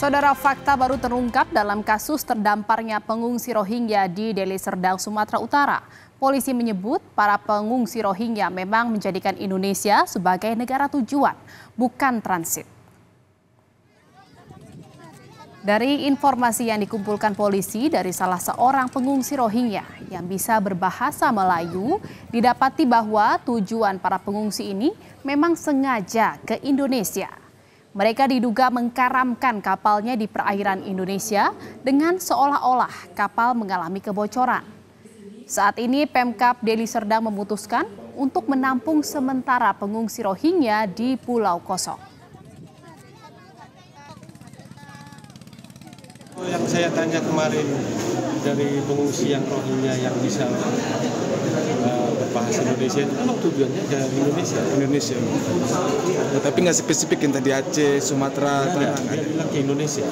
Saudara, fakta baru terungkap dalam kasus terdamparnya pengungsi Rohingya di Deli Serdang, Sumatera Utara. Polisi menyebut para pengungsi Rohingya memang menjadikan Indonesia sebagai negara tujuan, bukan transit. Dari informasi yang dikumpulkan polisi dari salah seorang pengungsi Rohingya yang bisa berbahasa Melayu, didapati bahwa tujuan para pengungsi ini memang sengaja ke Indonesia. Mereka diduga mengkaramkan kapalnya di perairan Indonesia dengan seolah-olah kapal mengalami kebocoran. Saat ini Pemkab Deli Serdang memutuskan untuk menampung sementara pengungsi Rohingya di Pulau Kosong. Yang saya tanya kemarin dari pengungsi yang Rohingya yang bisa berbahasa Indonesia itu memang tujuannya ke Indonesia. Tapi nggak spesifik yang tadi Aceh, Sumatera, dia bilang ke Indonesia.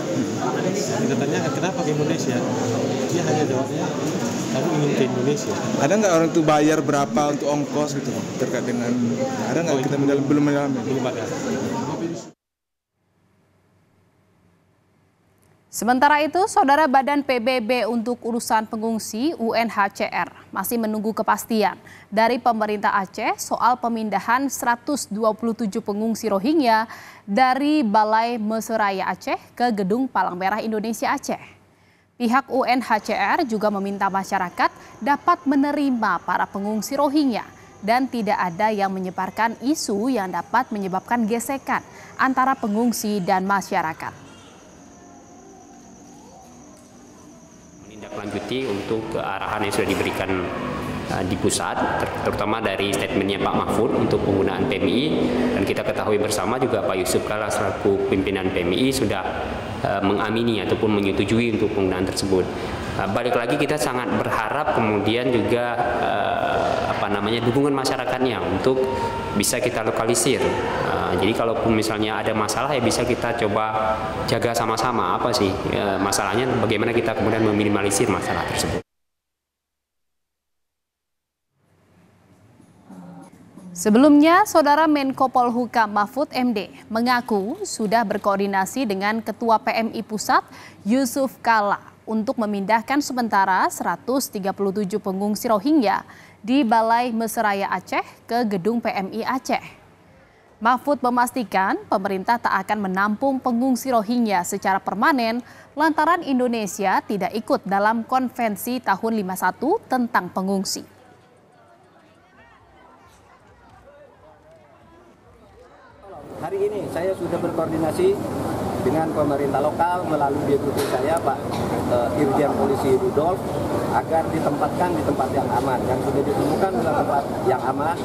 Kita tanya kenapa ke Indonesia? Dia hanya jawabnya, kamu ingin ke Indonesia. Ada nggak orang itu bayar berapa untuk ongkos gitu terkait dengan? Ada nggak kita belum mendalami? Belum ada. Sementara itu, Saudara Badan PBB untuk Urusan Pengungsi UNHCR masih menunggu kepastian dari pemerintah Aceh soal pemindahan 127 pengungsi Rohingya dari Balai Meseraya Aceh ke Gedung Palang Merah Indonesia Aceh. Pihak UNHCR juga meminta masyarakat dapat menerima para pengungsi Rohingya dan tidak ada yang menyebarkan isu yang dapat menyebabkan gesekan antara pengungsi dan masyarakat. Lanjuti untuk arahan yang sudah diberikan di pusat, terutama dari statementnya Pak Mahfud untuk penggunaan PMI, dan kita ketahui bersama juga Pak Yusuf Kalla selaku pimpinan PMI sudah mengamini ataupun menyetujui untuk penggunaan tersebut. Balik lagi kita sangat berharap kemudian juga dukungan masyarakatnya untuk bisa kita lokalisir. Jadi kalaupun misalnya ada masalah ya bisa kita coba jaga sama-sama apa sih masalahnya, bagaimana kita kemudian meminimalisir masalah tersebut. Sebelumnya, Saudara Menko Polhukam Mahfud MD mengaku sudah berkoordinasi dengan Ketua PMI Pusat Yusuf Kalla untuk memindahkan sementara 137 pengungsi Rohingya di Balai Meseraya Aceh ke Gedung PMI Aceh. Mahfud memastikan pemerintah tak akan menampung pengungsi Rohingya secara permanen lantaran Indonesia tidak ikut dalam konvensi tahun 51 tentang pengungsi. Hari ini saya sudah berkoordinasi dengan pemerintah lokal melalui deputi saya Pak Irjen Polisi Rudolf agar ditempatkan di tempat yang aman. Yang sudah ditemukan adalah tempat yang aman,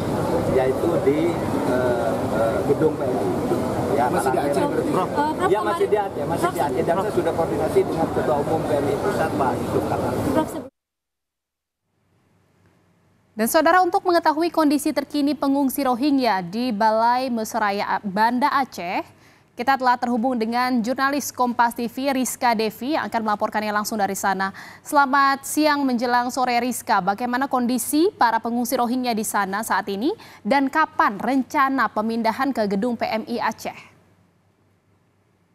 yaitu di gedung PMI. Ya, masih di Aceh berarti? Ya, masih di Aceh, Dan saya sudah koordinasi dengan Ketua Umum PMI Pusat Pak Yusuf Kalla. Dan Saudara, untuk mengetahui kondisi terkini pengungsi Rohingya di Balai Meseraya Banda Aceh, kita telah terhubung dengan jurnalis Kompas TV Rizka Devi yang akan melaporkannya langsung dari sana. Selamat siang menjelang sore Rizka, bagaimana kondisi para pengungsi Rohingya di sana saat ini dan kapan rencana pemindahan ke gedung PMI Aceh?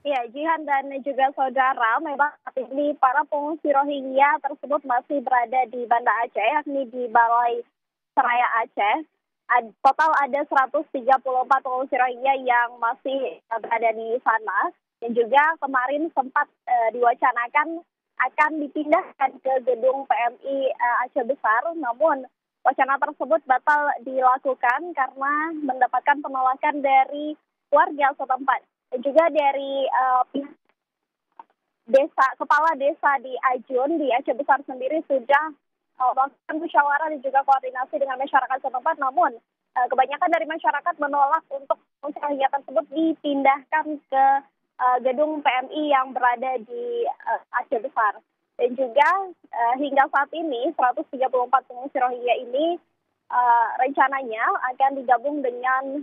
Ya, Jihan dan juga saudara, memang saat ini para pengungsi Rohingya tersebut masih berada di Banda Aceh, yakni di Balai Seraya Aceh. Total ada 134 pengungsi Rohingya yang masih berada di sana. Dan juga kemarin sempat diwacanakan akan dipindahkan ke gedung PMI Aceh Besar. Namun wacana tersebut batal dilakukan karena mendapatkan penolakan dari warga setempat. Dan juga dari kepala desa di Ajun, di Aceh Besar sendiri sudah melakukan musyawarah dan juga koordinasi dengan masyarakat setempat, namun kebanyakan dari masyarakat menolak untuk pengungsi Rohingya tersebut dipindahkan ke gedung PMI yang berada di Aceh Besar. Dan juga hingga saat ini 134 pengungsi Rohingya ini rencananya akan digabung dengan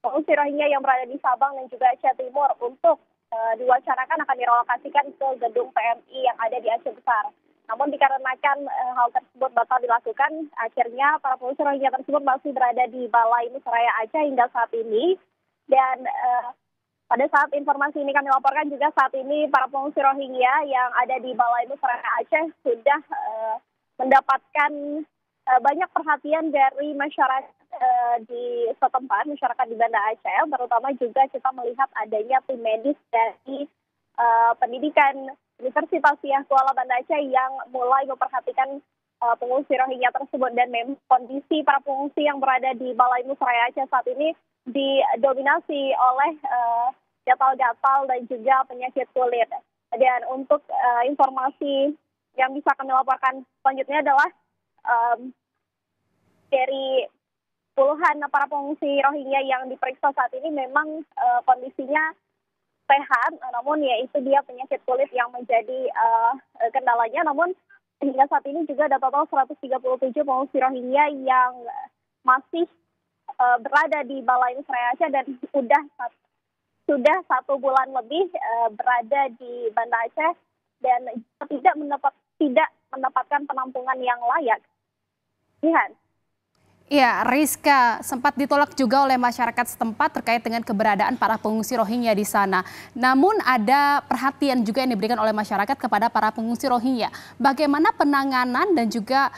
pengungsi Rohingya yang berada di Sabang dan juga Aceh Timur untuk diwacanakan akan direlokasikan ke gedung PMI yang ada di Aceh Besar. Namun dikarenakan hal tersebut batal dilakukan, akhirnya para pengungsi Rohingya tersebut masih berada di Balai Meseraya Aceh hingga saat ini. Dan Pada saat informasi ini kami laporkan juga saat ini para pengungsi Rohingya yang ada di Balai Musyawarah Aceh sudah mendapatkan banyak perhatian dari masyarakat di setempat, masyarakat di Banda Aceh, terutama juga kita melihat adanya tim medis dari pendidikan Universitas Siah Kuala Banda Aceh yang mulai memperhatikan pengungsi Rohingya tersebut, dan memang kondisi para pengungsi yang berada di Balai Musyawarah Aceh saat ini didominasi oleh gatal-gatal dan juga penyakit kulit. Dan untuk informasi yang bisa kami laporkan selanjutnya adalah dari puluhan para pengungsi Rohingya yang diperiksa saat ini memang kondisinya sehat, namun ya itu dia penyakit kulit yang menjadi kendalanya. Namun hingga saat ini juga ada total 137 pengungsi Rohingya yang masih berada di Balai Musyawarah Aceh dan sudah 1 bulan lebih berada di Banda Aceh dan tidak mendapatkan penampungan yang layak. Lihat. Ya, Rizka, sempat ditolak juga oleh masyarakat setempat terkait dengan keberadaan para pengungsi Rohingya di sana. Namun ada perhatian juga yang diberikan oleh masyarakat kepada para pengungsi Rohingya. Bagaimana penanganan dan juga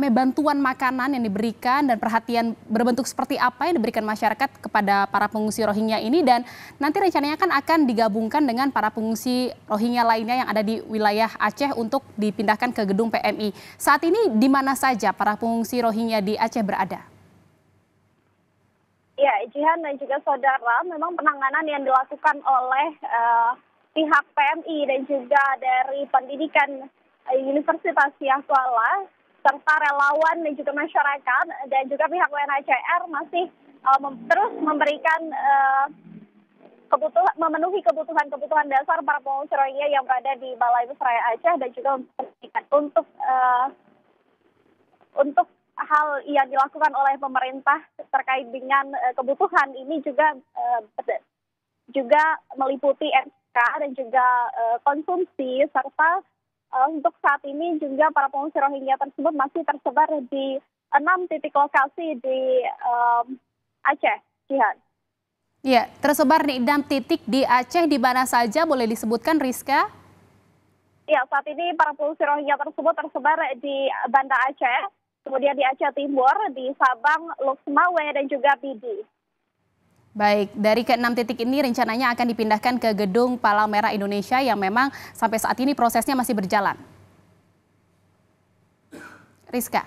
bantuan makanan yang diberikan dan perhatian berbentuk seperti apa yang diberikan masyarakat kepada para pengungsi Rohingya ini, dan nanti rencananya kan akan digabungkan dengan para pengungsi Rohingya lainnya yang ada di wilayah Aceh untuk dipindahkan ke gedung PMI. Saat ini di mana saja para pengungsi Rohingya di Aceh berada? Ya, Jihan dan juga saudara, memang penanganan yang dilakukan oleh pihak PMI dan juga dari pendidikan Universitas Siah Kuala serta relawan dan juga masyarakat dan juga pihak UNHCR masih terus memberikan memenuhi kebutuhan dasar para pengungsi Rohingya yang berada di Balai Musyawarah Aceh dan juga untuk hal yang dilakukan oleh pemerintah terkait dengan kebutuhan ini juga meliputi MK dan juga konsumsi, serta untuk saat ini juga para pengungsi Rohingya tersebut masih tersebar di 6 titik lokasi di Aceh, Jihan. Ya, tersebar di 6 titik di Aceh, di mana saja boleh disebutkan, Rizka? Ya, saat ini para pengungsi Rohingya tersebut tersebar di Banda Aceh, kemudian di Aceh Timur, di Sabang, Lok Sumawe, dan juga Pidi. Baik, dari ke-6 titik ini rencananya akan dipindahkan ke gedung Palang Merah Indonesia yang memang sampai saat ini prosesnya masih berjalan. Rizka.